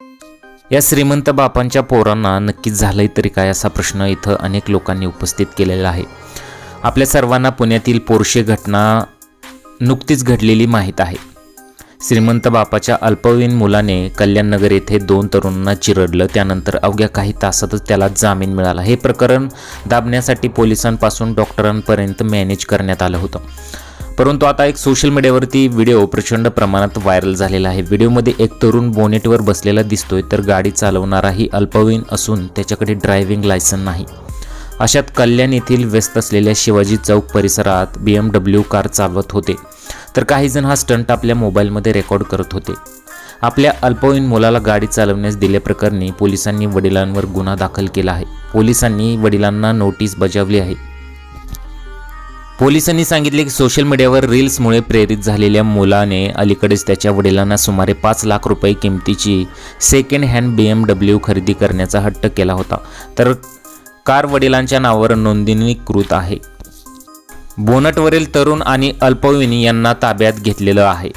या श्रीमंत बापांच्या पोरांना नक्कीच झालंय तरी काय असा प्रश्न इथं अनेक लोकांनी उपस्थित केलेला आहे। आपल्या सर्वांना पुण्यातील पोर्शे घटना नुकतीच घडलेली माहीत आहे। श्रीमंत बापाच्या अल्पवयीन मुलाने कल्याणनगर येथे 2 तरुणांना चिरडलं, त्यानंतर अवघ्या काही तासातच त्याला जामीन मिळाला। हे प्रकरण दाबण्यासाठी पोलिसांपासून डॉक्टरांपर्यंत मॅनेज करण्यात आलं होतं, परंतु आता एक सोशल मीडियावरती व्हिडिओ प्रचंड प्रमाणात व्हायरल झालेला आहे। व्हिडिओमध्ये एक तरुण बोनेटवर बसलेला दिसतोय, तर गाडी चालवणाराही अल्पवयीन असून त्याच्याकडे ड्रायव्हिंग लायसन नाही। अशात कल्याण येथील व्यस्त असलेल्या शिवाजी चौक परिसरात BMW कार चालवत होते, तर काही जण हा स्टंट आपल्या मोबाईलमध्ये रेकॉर्ड करत होते। आपल्या अल्पवयीन मुलाला गाडी चालवण्यास दिल्याप्रकरणी पोलिसांनी वडिलांवर गुन्हा दाखल केला आहे। पोलिसांनी वडिलांना नोटीस बजावली आहे। पोलिसांनी सांगितले की सोशल मीडियावर रील्समुळे प्रेरित झालेल्या मुलाने अलीकडेच त्याच्या वडिलांना सुमारे 5 लाख रुपये किमतीची सेकंड हँड BMW खरेदी करण्याचा हट्ट केला होता, तर कार वडिलांच्या नावावर नोंदणीकृत आहे। बोनटवरील तरुण आणि अल्पवयीन यांना ताब्यात घेतलेलं आहे।